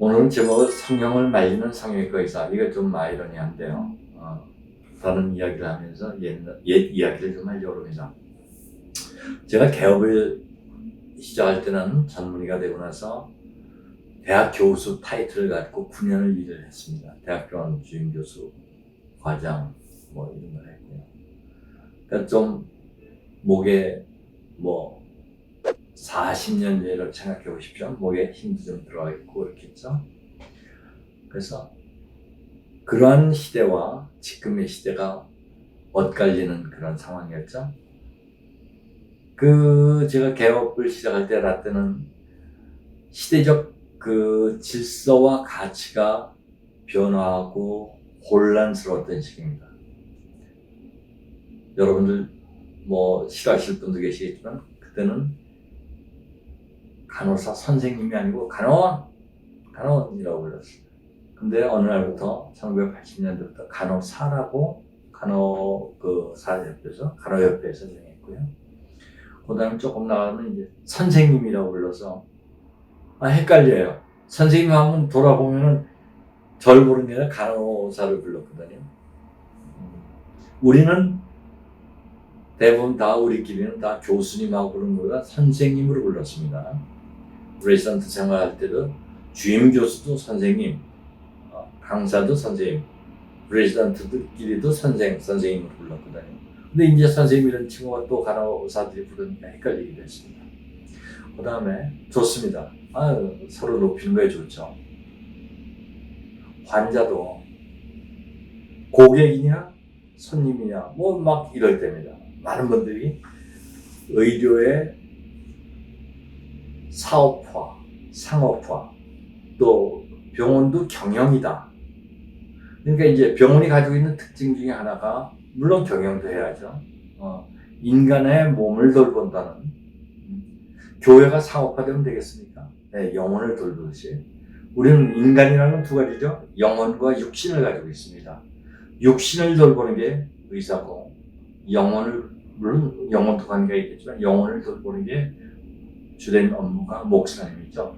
오늘은 제목을 성형을 말리는 성형외과 의사. 이거 좀 아이러니한데요. 다른 이야기를 하면서 옛 이야기를 좀 하려고 합니다. 제가 개업을 시작할 때는 전문의가 되고 나서 대학 교수 타이틀을 갖고 9년을 일을 했습니다. 대학병원 주임교수, 과장 뭐 이런 걸 했고요. 그러니까 좀 목에 40년 전을 생각해 보십시오. 목에 힘도 좀 들어가 있고 그렇겠죠. 그래서 그러한 시대와 지금의 시대가 엇갈리는 그런 상황이었죠. 제가 개업을 시작할 때 라떼는 시대적 질서와 가치가 변화하고 혼란스러웠던 시기입니다. 여러분들 싫어하실 분도 계시겠지만 그때는 간호사 선생님이 아니고 간호원이라고 불렀어요. 근데 어느 날부터 1980년대부터 간호사라고 사협회에서 간호협회에서 정했고요. 그 다음에 조금 나가면 이제 선생님이라고 불러서 헷갈려요. 선생님 하면 돌아보면은 절 부르는 게 아니라 간호사를 불렀거든요. 우리는 대부분 다 우리끼리는 다 교수님하고 부르는 거보다 선생님으로 불렀습니다. 레지던트 생활할 때도 주임 교수도 선생님, 강사도 선생님, 레지던트들끼리도 선생님으로 불렀거든요. 근데 이제 선생님이라는 친구가 또 간호사들이 부르니까 헷갈리기도 했습니다. 그 다음에 좋습니다. 서로 높이는 거에 좋죠. 환자도 고객이냐 손님이냐 막 이럴 때입니다. 많은 분들이 의료의 사업화, 상업화, 또 병원도 경영이다. 그러니까 이제 병원이 가지고 있는 특징 중에 하나가 물론 경영도 해야죠. 인간의 몸을 돌본다는 교회가 상업화되면 되겠습니까? 네, 영혼을 돌보듯이 우리는 인간이라는 두 가지죠. 영혼과 육신을 가지고 있습니다. 육신을 돌보는 게 의사고 물론 영혼도 관계가 있겠지만 영혼을 돌보는 게 주된 업무가 목사님이죠.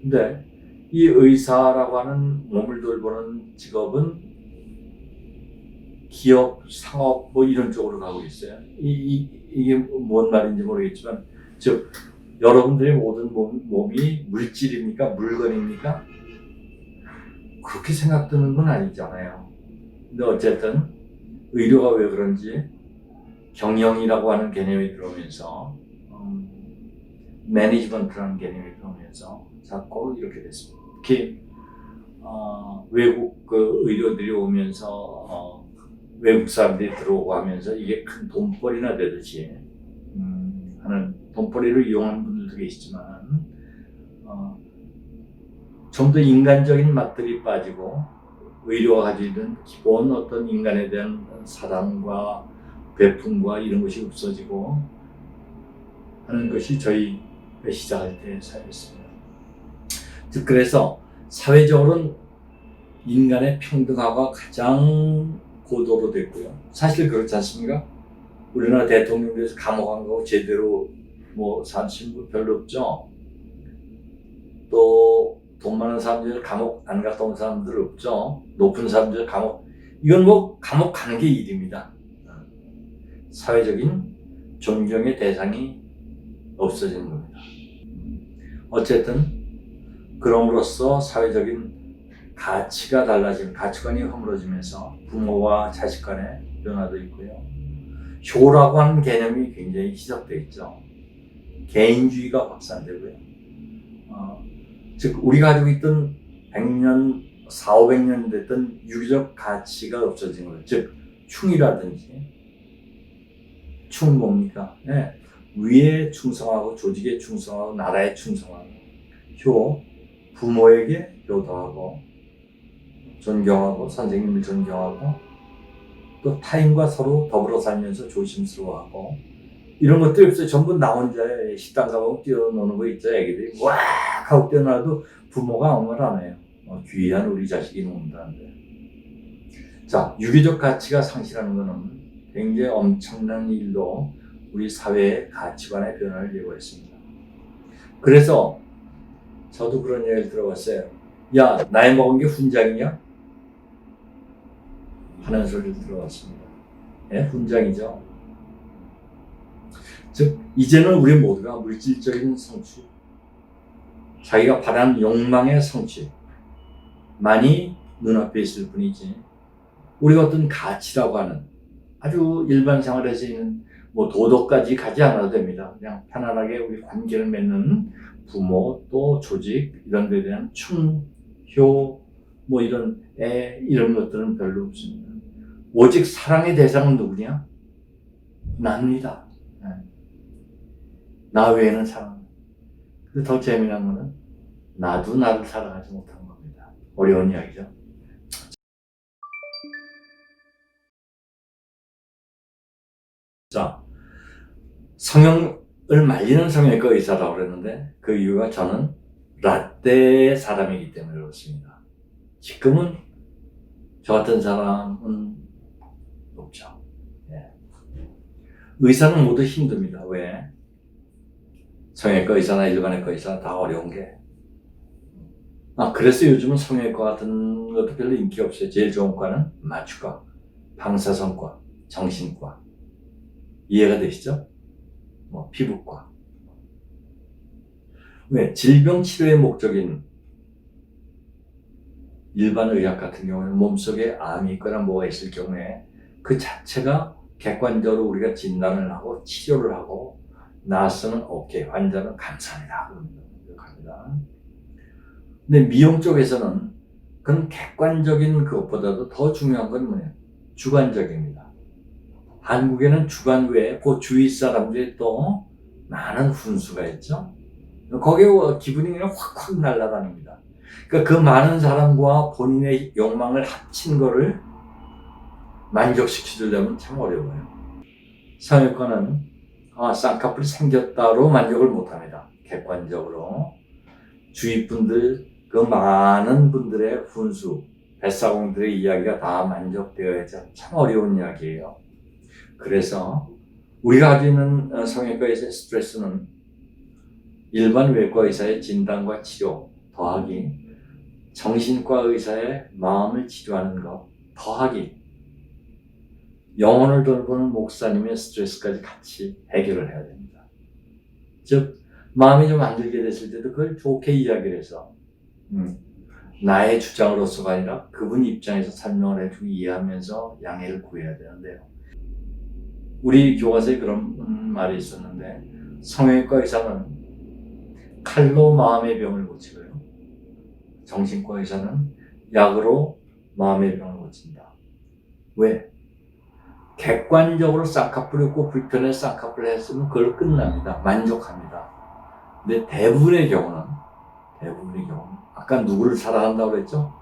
근데 이 의사라고 하는 몸을 돌보는 직업은 기업, 상업 이런 쪽으로 가고 있어요. 이게 뭔 말인지 모르겠지만 즉 여러분들의 모든 몸이 물질입니까? 물건입니까? 그렇게 생각되는 건 아니잖아요. 근데 어쨌든 의료가 왜 그런지 경영이라고 하는 개념이 들어오면서 매니지먼트라는 개념이 들어오면서 자꾸 이렇게 됐습니다. 특히 외국 의료들이 오면서 외국 사람들이 들어오고 하면서 이게 큰 돈벌이나 되듯이 하는 돈벌이를 이용하는 분들도 계시지만 좀 더 인간적인 맛들이 빠지고 의료가 가지고 있는 기본 어떤 인간에 대한 사랑과 배품과 이런 것이 없어지고 하는 것이 저희 시작할 때의 사회였습니다. 즉 그래서 사회적으로는 인간의 평등화가 가장 고도로 됐고요. 사실 그렇지 않습니까? 우리나라 대통령께서 감옥 안 가고 제대로 사신 분 별로 없죠. 또 돈 많은 사람들 감옥 안 갔다 온 사람들 없죠. 높은 사람들 감옥, 이건 감옥 가는 게 일입니다. 사회적인 존경의 대상이 없어지는 겁니다. 어쨌든 그럼으로써 사회적인 가치가 달라지는, 가치관이 허물어지면서 부모와 자식 간의 변화도 있고요. 효라고 하는 개념이 굉장히 희석되어 있죠. 개인주의가 확산되고요. 즉 우리가 가지고 있던 100년, 400~500년 됐던 유기적 가치가 없어진 거예요. 즉 충이라든지 충 뭡니까? 네. 위에 충성하고 조직에 충성하고 나라에 충성하고 효, 부모에게 효도하고 존경하고 선생님을 존경하고 또 타인과 서로 더불어 살면서 조심스러워하고 이런 것들이 없어요. 전부 나 혼자의 식당 가보고 뛰어노는 거 있죠. 애기들이 와 하고 뛰어나도 부모가 아무 말 안 해요. 귀한 우리 자식이 논다는데. 자, 유기적 가치가 상실하는 것은 굉장히 엄청난 일로 우리 사회의 가치관의 변화를 예고했습니다. 그래서 저도 그런 얘기를 들어봤어요. 야, 나이 먹은 게 훈장이냐? 하는 소리를 들어봤습니다. 예, 훈장이죠. 즉, 이제는 우리 모두가 물질적인 성취, 자기가 바라는 욕망의 성취만이 눈앞에 있을 뿐이지, 우리가 어떤 가치라고 하는 아주 일반 생활에서 있는 뭐 도덕까지 가지 않아도 됩니다. 그냥 편안하게 우리 관계를 맺는 부모, 또 조직, 이런 데에 대한 효, 뭐 이런 이런 것들은 별로 없습니다. 오직 사랑의 대상은 누구냐? 납니다. 나 외에는 사랑. 근데 더 재미난 거는 나도 나를 사랑하지 못한 겁니다. 어려운 이야기죠. 자, 성형을 말리는 성형외과 의사라고 그랬는데 그 이유가 저는 라떼 사람이기 때문에 그렇습니다. 지금은 저 같은 사람은 없죠. 예. 의사는 모두 힘듭니다. 왜? 성형외과 의사나 일반외과 의사 다 어려운 게. 그래서 요즘은 성형외과 같은 것도 별로 인기 없어요. 제일 좋은 과는 마취과, 방사선과, 정신과. 이해가 되시죠? 뭐 피부과. 왜? 질병 치료의 목적인 일반 의학 같은 경우는 몸속에 암이 있거나 뭐가 있을 경우에 그 자체가 객관적으로 우리가 진단을 하고 치료를 하고 나았으면 오케이, 환자는 감사합니다. 합니다. 근데 미용 쪽에서는 그런 객관적인 그것보다도 더 중요한 건 뭐냐? 주관적입니다. 한국에는 주관 외에 그 주위 사람들이 또 많은 훈수가 있죠. 거기에 기분이 그냥 확확 날아다닙니다. 그러니까 그 많은 사람과 본인의 욕망을 합친 거를 만족시키려면 참 어려워요. 성형외과는 쌍꺼풀이 생겼다로 만족을 못합니다. 객관적으로 주위 분들, 그 많은 분들의 훈수, 뱃사공들의 이야기가 다 만족되어야지 참 어려운 이야기예요. 그래서 우리가 가지고 있는 성형외과에서의 스트레스는 일반 외과 의사의 진단과 치료 더하기 정신과 의사의 마음을 치료하는 것 더하기 영혼을 돌보는 목사님의 스트레스까지 같이 해결을 해야 됩니다. 즉 마음이 좀 안 들게 됐을 때도 그걸 좋게 이야기를 해서 나의 주장으로서가 아니라 그분 입장에서 설명을 해주고 이해하면서 양해를 구해야 되는데요. 우리 교과서에 그런 말이 있었는데 성형외과 의사는 칼로 마음의 병을 고치고요. 정신과 의사는 약으로 마음의 병을 고친다. 왜? 객관적으로 쌍꺼풀이 있고 불편해 쌍꺼풀을 했으면 그걸로 끝납니다. 만족합니다. 근데 대부분의 경우는 아까 누구를 사랑한다고 그랬죠?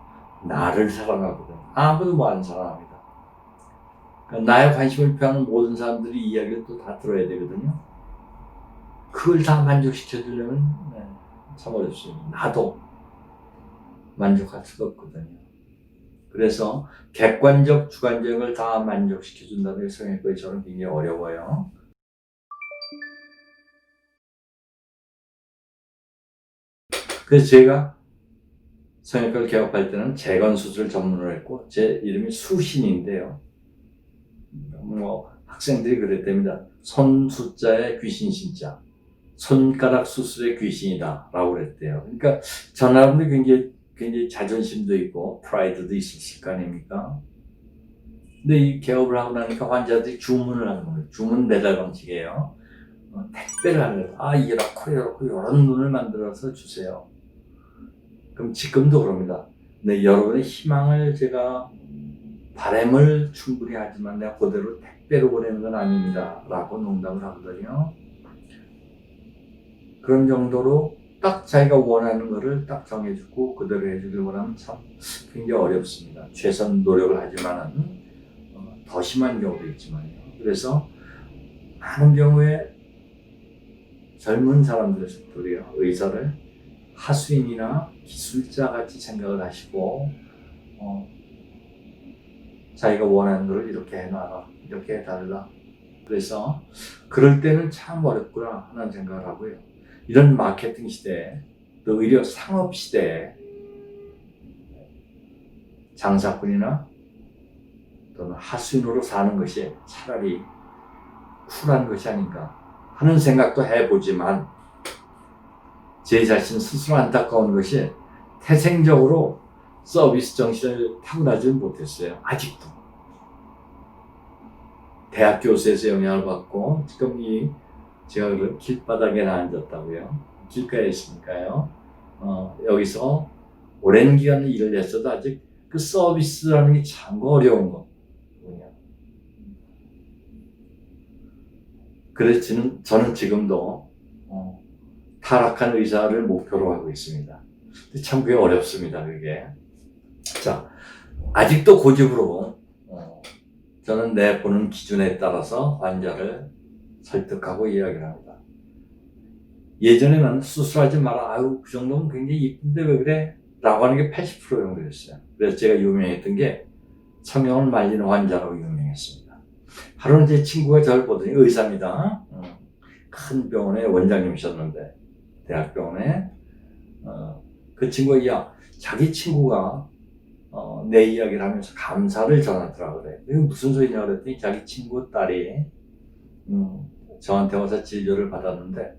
나를 사랑하거든. 아무도 뭐 안 사랑합니다. 그러니까 나의 관심을 표하는 모든 사람들이 이야기를 또 다 들어야 되거든요. 그걸 다 만족시켜주려면 참 어렵습니다. 나도 만족할 수가 없거든요. 그래서 객관적, 주관적을 다 만족시켜준다는 게 성형외과에 저는 굉장히 어려워요. 그래서 제가 성형외과를 개업할 때는 재건수술 전문으로 했고 제 이름이 수신인데요. 뭐 학생들이 그랬답니다. 손 숫자에 귀신 신자, 손가락 수술의 귀신이다 라고 그랬대요. 그러니까 저 나름도 굉장히 자존심도 있고 프라이드도 있을 거 아닙니까? 근데 이 개업을 하고 나니까 환자들이 주문을 하는 거예요. 주문 배달 방식이에요. 택배를 하는 거예요. 이렇고 이런 눈을 만들어서 주세요. 그럼 지금도 그럽니다. 근데 여러분의 희망을 제가 바람을 충분히 하지만 내가 그대로 택배로 보내는 건 아닙니다 라고 농담을 하거든요. 그런 정도로 딱 자기가 원하는 거를 딱 정해주고 그대로 해주길 원하면 참 굉장히 어렵습니다. 최선 노력을 하지만은 더 심한 경우도 있지만요. 그래서 많은 경우에 젊은 사람들이요, 의사를 하수인이나 기술자 같이 생각을 하시고 자기가 원하는 걸 이렇게 해놔라, 이렇게 해달라. 그래서 그럴 때는 참 어렵구나 하는 생각을 하고요. 이런 마케팅 시대에 또 의료 상업시대에 장사꾼이나 또는 하수인으로 사는 것이 차라리 쿨한 것이 아닌가 하는 생각도 해보지만 제 자신 스스로 안타까운 것이 태생적으로 서비스 정신을 타고나지 못했어요. 아직도. 대학 교수에서 영향을 받고 지금 제가 길바닥에 앉았다고요. 길가에 있으니까요. 여기서 오랜 기간 일을 했어도 아직 그 서비스라는 게 참 어려운 거. 그래서 저는 지금도 타락한 의사를 목표로 하고 있습니다. 참 그게 어렵습니다, 그게. 자, 아직도 고집으로 저는 내 보는 기준에 따라서 환자를 설득하고 이야기를 합니다. 예전에는 수술하지 마라. 아유, 그 정도면 굉장히 이쁜데 왜 그래? 라고 하는 게 80% 정도였어요. 그래서 제가 유명했던 게 성형을 말리는 환자라고 유명했습니다. 하루는 제 친구가 저를 보더니 의사입니다. 큰 병원의 원장님이셨는데 대학병원에 그 친구가 자기 친구가 내 이야기를 하면서 감사를 전하더라고요. 그래. 이게 무슨 소리냐 그랬더니 자기 친구 딸이 저한테 와서 진료를 받았는데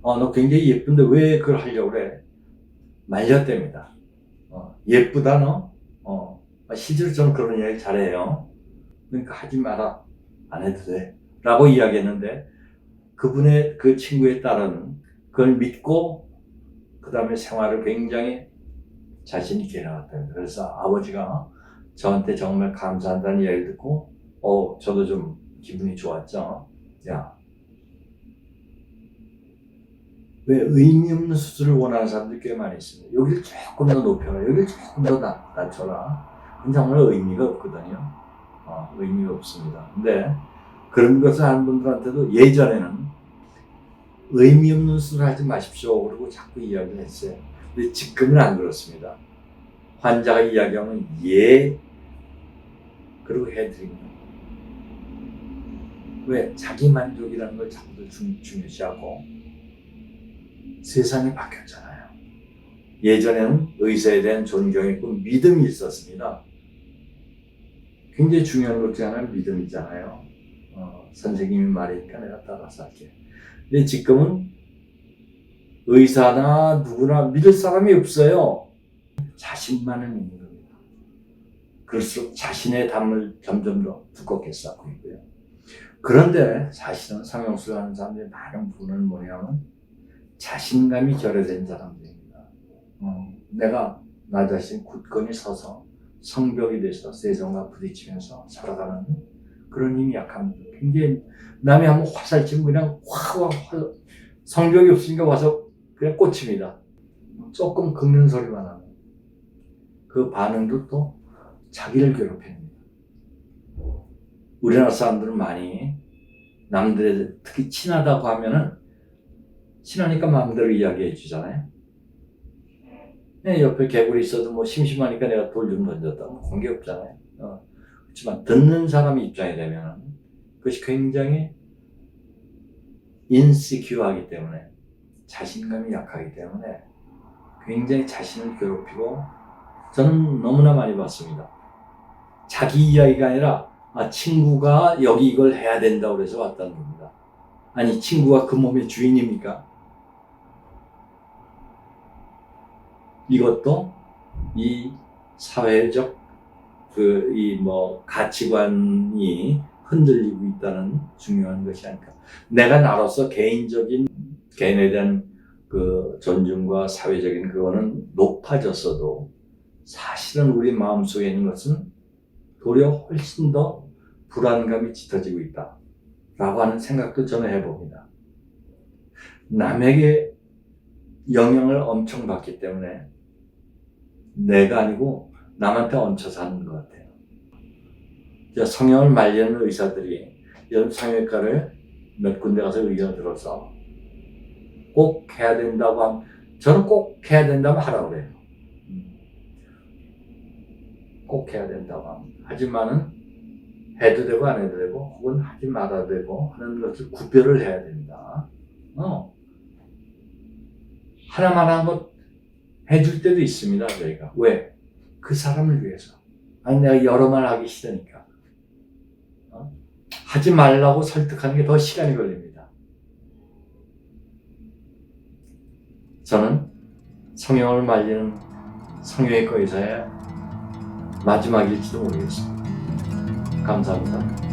너 굉장히 예쁜데 왜 그걸 하려고 그래? 말렸답니다. 예쁘다 너? 실제로 저는 그런 이야기 잘해요. 그러니까 하지 마라. 안 해도 돼. 라고 이야기했는데 그분의 그 친구의 딸은 그걸 믿고 그 다음에 생활을 굉장히 자신 있게 해나갔답니다. 그래서 아버지가 저한테 정말 감사한다는 이야기 듣고 저도 좀 기분이 좋았죠. 야, 왜 의미 없는 수술을 원하는 사람들이 꽤 많이 있습니다. 여기를 조금 더 높여라. 여기를 조금 더 낮춰라. 그건 정말 의미가 없거든요. 의미가 없습니다. 근데 그런 것을 하는 분들한테도 예전에는 의미 없는 수술을 하지 마십시오. 그러고 자꾸 이야기를 했어요. 근데 지금은 안 그렇습니다. 환자가 이야기하면 그리고 해드립니다. 왜? 자기 만족이라는 걸 자꾸들 중요시하고 세상이 바뀌었잖아요. 예전에는 의사에 대한 존경이 있고 믿음이 있었습니다. 굉장히 중요한 것 중 하나는 믿음이잖아요. 선생님이 말하니까 내가 따라서 할게. 근데 지금은 의사나 누구나 믿을 사람이 없어요. 자신만을 믿는 겁니다. 그럴수록 자신의 담을 점점 더 두껍게 쌓고 있고요. 그런데 사실은 성형수술 하는 사람들의 많은 부분은 뭐냐면 자신감이 결여된 사람들입니다. 내가 나 자신 굳건히 서서 성벽이 돼서 세상과 부딪히면서 살아가는 그런 힘이 약합니다. 굉장히 남이 한번 화살 치면 그냥 성벽이 없으니까 와서 그냥 꽂힙니다. 조금 긁는 소리만 하면 그 반응도 또 자기를 괴롭힙니다. 우리나라 사람들은 많이 남들의 특히 친하다고 하면은 친하니까 마음대로 이야기해 주잖아요. 옆에 개구리 있어도 뭐 심심하니까 내가 돌 좀 던졌다. 관계 없잖아요. 그렇지만 듣는 사람의 입장이 되면 그것이 굉장히 인시큐어하기 때문에 자신감이 약하기 때문에 굉장히 자신을 괴롭히고 저는 너무나 많이 봤습니다. 자기 이야기가 아니라 친구가 여기 이걸 해야 된다고 그래서 왔다는 겁니다. 아니 친구가 그 몸의 주인입니까? 이것도 이 사회적 가치관이 흔들리고 있다는 중요한 것이 아닐까. 내가 나로서 개인에 대한 그 존중과 사회적인 그거는 높아졌어도 사실은 우리 마음속에 있는 것은 도리어 훨씬 더 불안감이 짙어지고 있다. 라고 하는 생각도 저는 해봅니다. 남에게 영향을 엄청 받기 때문에 내가 아니고 남한테 얹혀 사는 것 같아요. 성형을 말리는 의사들이 성형외과를 몇 군데 가서 의견을 들어서 꼭 해야 된다고 하면 저는 꼭 해야 된다면 하라고 그래요. 꼭 해야 된다고 하면. 하지만은 해도 되고 안 해도 되고 혹은 하지 말아도 되고 하는 것을 구별을 해야 된다. 하나만 한 것 해줄 때도 있습니다. 저희가. 왜? 그 사람을 위해서. 아니 내가 여러 말 하기 싫으니까. 하지 말라고 설득하는 게 더 시간이 걸립니다. 저는 성형을 말리는 성형외과 의사의 마지막일지도 모르겠습니다. 감사합니다.